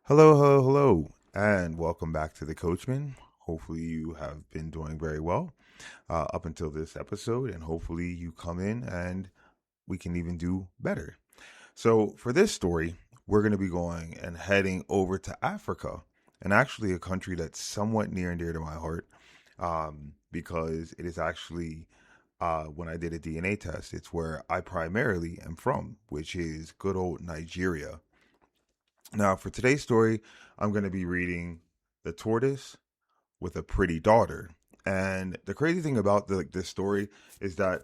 Hello, hello, hello, and welcome back to the Coachman. Hopefully, you have been doing very well up until this episode, and hopefully, you come in and we can even do better. So, for this story, we're going to be going and heading over to Africa, and actually a country that's somewhat near and dear to my heart because it is actually, when I did a DNA test, it's where I primarily am from, which is good old Nigeria. Now, for today's story, I'm going to be reading The Tortoise with a Pretty Daughter. And the crazy thing about this story is that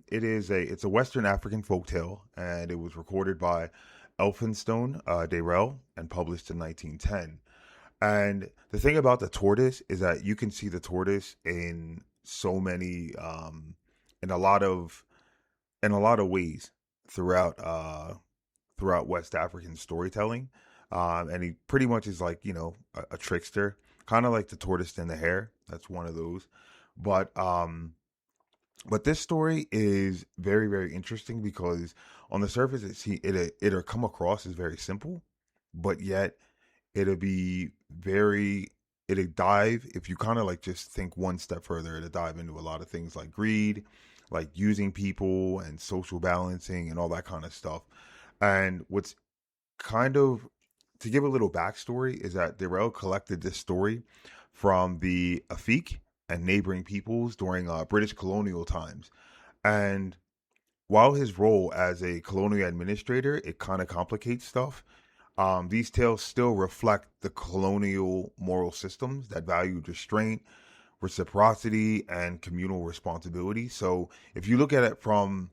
it's a Western African folktale, and it was recorded by Elphinstone Dayrell and published in 1910. And the thing about the tortoise is that you can see the tortoise in so many in a lot of ways throughout throughout West African storytelling. And he pretty much is like, a trickster, kind of like the tortoise and the hare. That's one of those. But but this story is very, very interesting because on the surface, it'll come across as very simple, but yet it'll be very, it'll dive, if you kind of like just think one step further, it'll dive into a lot of things like greed, like using people and social balancing and all that kind of stuff. And what's kind of to give a little backstory is that Darrell collected this story from the Afik and neighboring peoples during British colonial times. And while his role as a colonial administrator, it kind of complicates stuff. These tales still reflect the colonial moral systems that valued restraint, reciprocity, and communal responsibility. So if you look at it from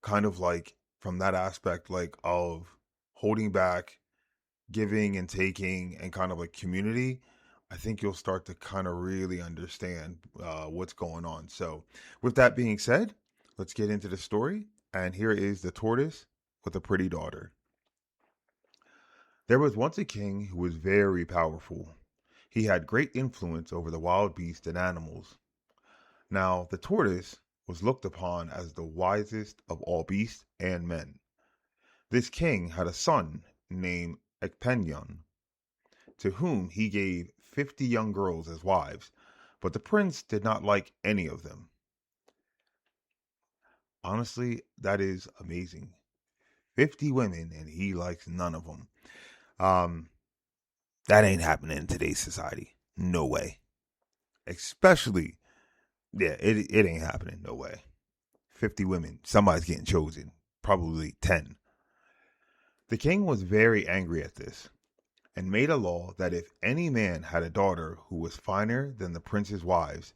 kind of like from that aspect, like of holding back, giving and taking, and kind of like community, I think you'll start to kind of really understand what's going on. So, with that being said, let's get into the story. And here is the tortoise with a pretty daughter. There was once a king who was very powerful. He had great influence over the wild beasts and animals. Now, the tortoise was looked upon as the wisest of all beasts and men. This king had a son named Ekpenyon, to whom he gave 50 young girls as wives, but the prince did not like any of them. Honestly, that is amazing. 50 women and he likes none of them. Um, that ain't happening in today's society. No way. Especially, yeah, it ain't happening. No way. 50 women. Somebody's getting chosen. Probably 10. The king was very angry at this and made a law that if any man had a daughter who was finer than the prince's wives,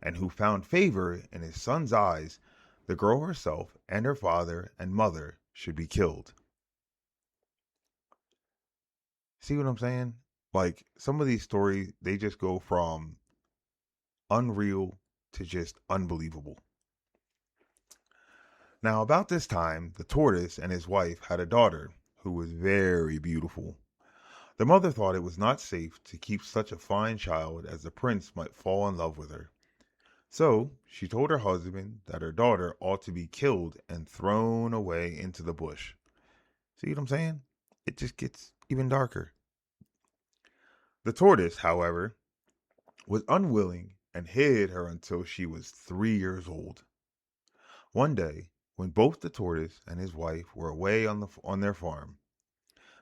and who found favor in his son's eyes, the girl herself and her father and mother should be killed. See what I'm saying? Like some of these stories, they just go from unreal to just unbelievable. Now, about this time, the tortoise and his wife had a daughter who was very beautiful. The mother thought it was not safe to keep such a fine child, as the prince might fall in love with her. So she told her husband that her daughter ought to be killed and thrown away into the bush. See what I'm saying? It just gets even darker. The tortoise, however, was unwilling and hid her until she was 3 years old. One day, when both the tortoise and his wife were away on their farm,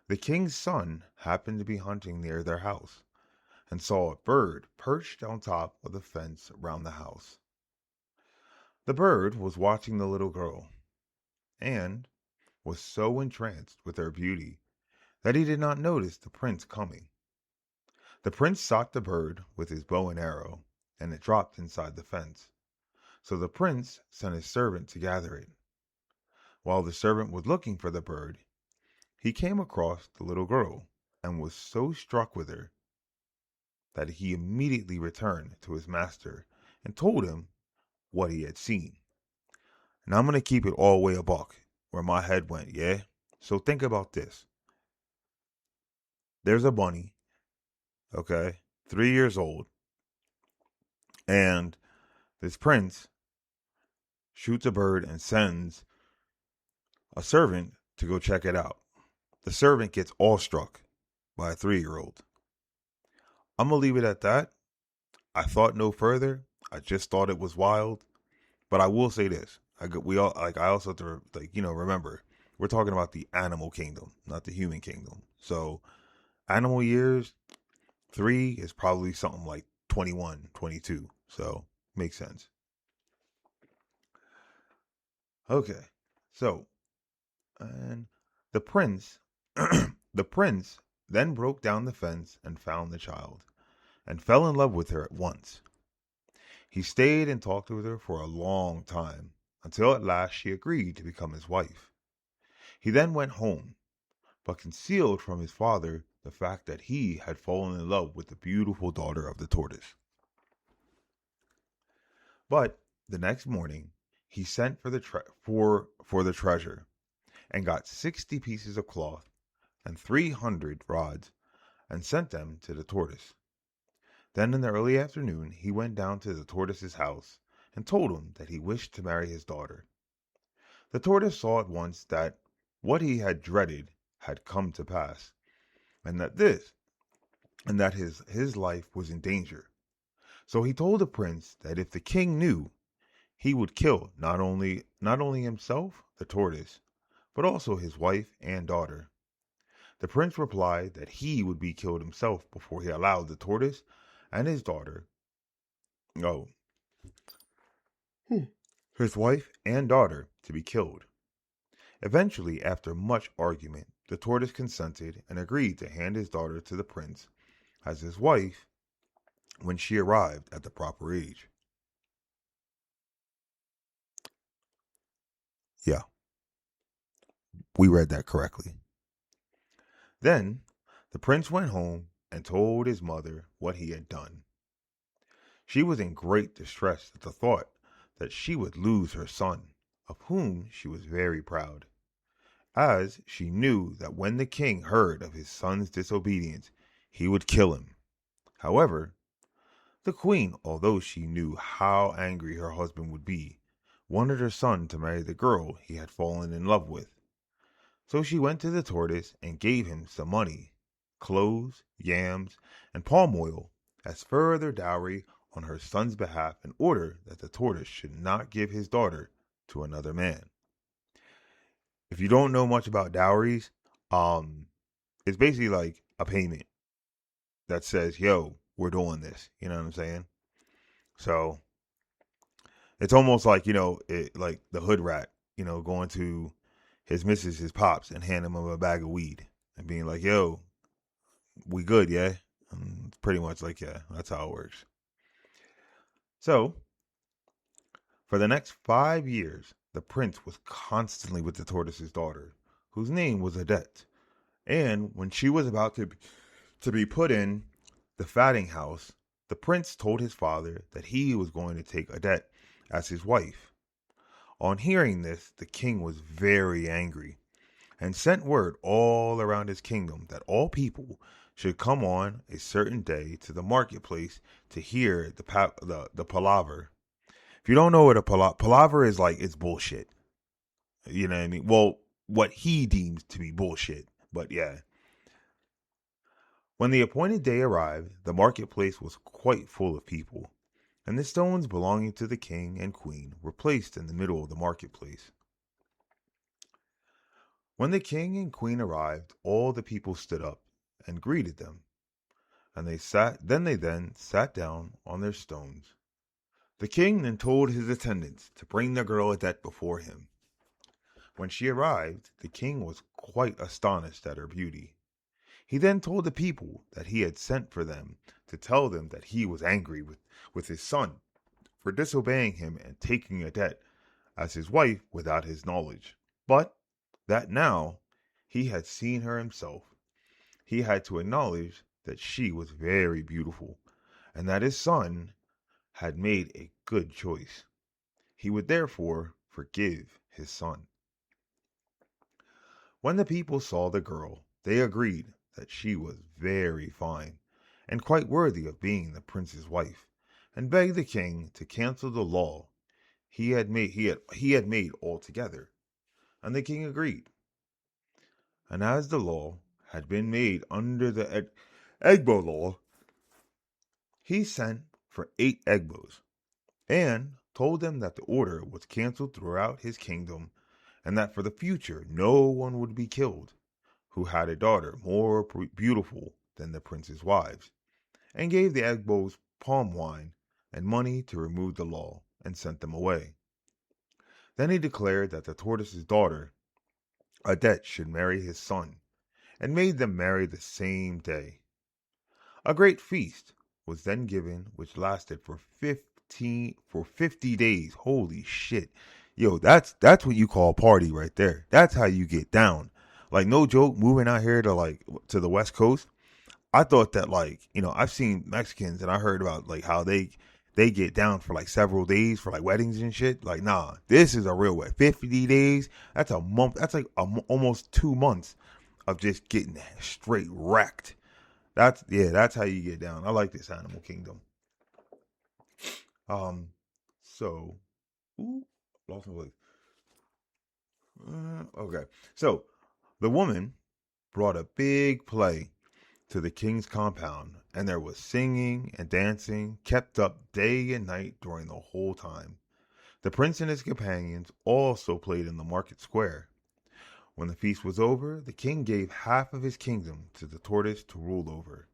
the king's son happened to be hunting near their house and saw a bird perched on top of the fence around the house. The bird was watching the little girl and was so entranced with her beauty that he did not notice the prince coming. The prince sought the bird with his bow and arrow, and it dropped inside the fence. So the prince sent his servant to gather it. While the servant was looking for the bird, he came across the little girl and was so struck with her that he immediately returned to his master and told him what he had seen. Now I'm going to keep it all the way a buck where my head went, yeah? So think about this. There's a bunny, okay, 3 years old, and this prince shoots a bird and sends a servant to go check it out. The servant gets awestruck by a 3-year-old. I'm going to leave it at that. I thought no further. I just thought it was wild. But I will say this. I also have to, remember, we're talking about the animal kingdom, not the human kingdom. So animal years, 3 is probably something like 21, 22. So makes sense. Okay. So, and the prince, the prince then broke down the fence and found the child and fell in love with her at once. He stayed and talked with her for a long time until at last she agreed to become his wife. He then went home, but concealed from his father the fact that he had fallen in love with the beautiful daughter of the tortoise. But the next morning, he sent for the treasure and got 60 pieces of cloth and 300 rods and sent them to the tortoise. Then in the early afternoon, he went down to the tortoise's house and told him that he wished to marry his daughter. The tortoise saw at once that what he had dreaded had come to pass, and that his life was in danger. So he told the prince that if the king knew, he would kill not only himself, the tortoise, but also his wife and daughter. The prince replied that he would be killed himself before he allowed the tortoise and his daughter, oh, his wife and daughter, to be killed. Eventually, after much argument, the tortoise consented and agreed to hand his daughter to the prince as his wife when she arrived at the proper age. Yeah, we read that correctly. Then the prince went home and told his mother what he had done. She was in great distress at the thought that she would lose her son, of whom she was very proud, as she knew that when the king heard of his son's disobedience, he would kill him. However, the queen, although she knew how angry her husband would be, wanted her son to marry the girl he had fallen in love with. So she went to the tortoise and gave him some money, clothes, yams, and palm oil as further dowry on her son's behalf in order that the tortoise should not give his daughter to another man. If you don't know much about dowries, it's basically like a payment that says, yo, we're doing this. You know what I'm saying? So it's almost like, like the hood rat, going to his missus, his pops, and handing him a bag of weed and being like, yo, we good, yeah? And it's pretty much like, yeah, that's how it works. So, for the next 5 years, the prince was constantly with the tortoise's daughter, whose name was Adette. And when she was about to be put in the fatting house, the prince told his father that he was going to take Adette as his wife. On hearing this, the king was very angry and sent word all around his kingdom that all people should come on a certain day to the marketplace to hear the palaver. If you don't know what a palaver is, like, it's bullshit. You know what I mean? Well, what he deems to be bullshit, but yeah. When the appointed day arrived, the marketplace was quite full of people, and the stones belonging to the king and queen were placed in the middle of the marketplace. When the king and queen arrived, all the people stood up and greeted them, and they then sat down on their stones. The king then told his attendants to bring the girl Adette before him. When she arrived, the king was quite astonished at her beauty. He then told the people that he had sent for them to tell them that he was angry with his son for disobeying him and taking Adette as his wife without his knowledge, but that now he had seen her himself, he had to acknowledge that she was very beautiful and that his son had made a good choice. He would therefore forgive his son. When the people saw the girl, they agreed that she was very fine and quite worthy of being the prince's wife, and begged the king to cancel the law he had made altogether. And the king agreed. And as the law had been made under the Egbo law, he sent for 8 Egbos and told them that the order was canceled throughout his kingdom and that for the future no one would be killed who had a daughter more beautiful than the prince's wives, and gave the Egbos palm wine and money to remove the law and sent them away. Then he declared that the tortoise's daughter, Adet, should marry his son, and made them marry the same day. A great feast was then given, which lasted for 50 days. Holy shit. Yo, that's what you call a party right there. That's how you get down. Like, no joke, moving out here to the West Coast, I thought that, like, I've seen Mexicans and I heard about like how they get down for like several days for like weddings and shit. Like, nah, this is a real way. 50 days, that's a month. That's like almost 2 months of just getting straight wrecked. That's how you get down. I like this animal kingdom. So, lost my place. Okay, so the woman brought a big play to the king's compound, and there was singing and dancing kept up day and night during the whole time. The prince and his companions also played in the market square. When the feast was over, the king gave half of his kingdom to the tortoise to rule over,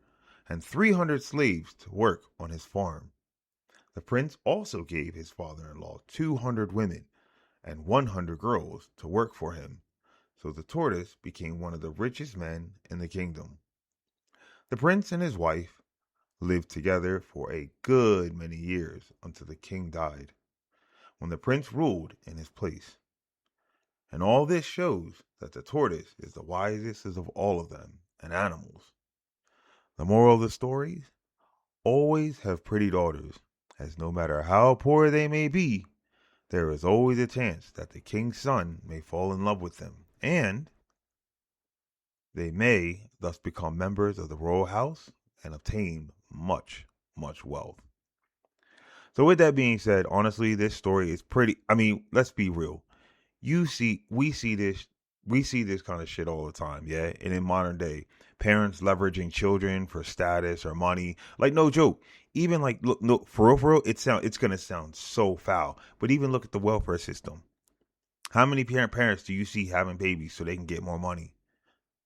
and 300 slaves to work on his farm. The prince also gave his father-in-law 200 women and 100 girls to work for him, so the tortoise became one of the richest men in the kingdom. The prince and his wife lived together for a good many years until the king died, when the prince ruled in his place. And all this shows that the tortoise is the wisest of all of them and animals. The moral of the story: always have pretty daughters, as no matter how poor they may be, there is always a chance that the king's son may fall in love with them, and they may thus become members of the royal house and obtain much, much wealth. So with that being said, honestly, this story is pretty, let's be real. We see this kind of shit all the time, yeah? And in modern day, parents leveraging children for status or money. Like, no joke. Even like, look, no, for real, it's gonna sound so foul. But even look at the welfare system. How many parents do you see having babies so they can get more money?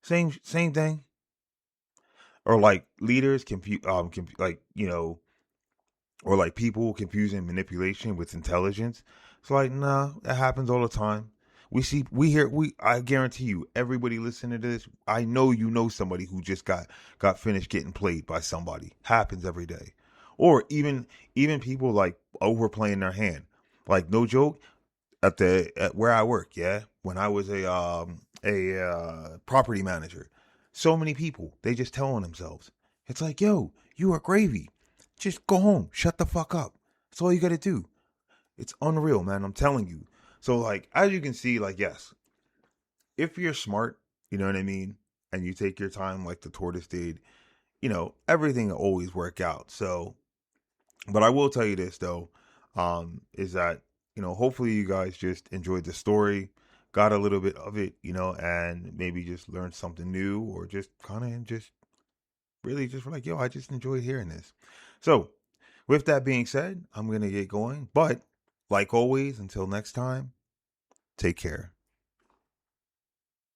Same thing. Or like leaders or like people confusing manipulation with intelligence. It's like, nah, that happens all the time. I guarantee you, everybody listening to this, I know you know somebody who just got finished getting played by somebody. Happens every day. Or even people like overplaying their hand. Like, no joke, at where I work, yeah, when I was a property manager, so many people, they just telling themselves, it's like, yo, you are gravy. Just go home. Shut the fuck up. That's all you got to do. It's unreal, man. I'm telling you. So, like, as you can see, like, yes, if you're smart, you know what I mean, and you take your time like the tortoise did, everything will always work out. So, but I will tell you this, though, is that, hopefully you guys just enjoyed the story, got a little bit of it, and maybe just learned something new, or just kind of just really just like, yo, I just enjoyed hearing this. So, with that being said, I'm going to get going. But, like always, until next time, take care.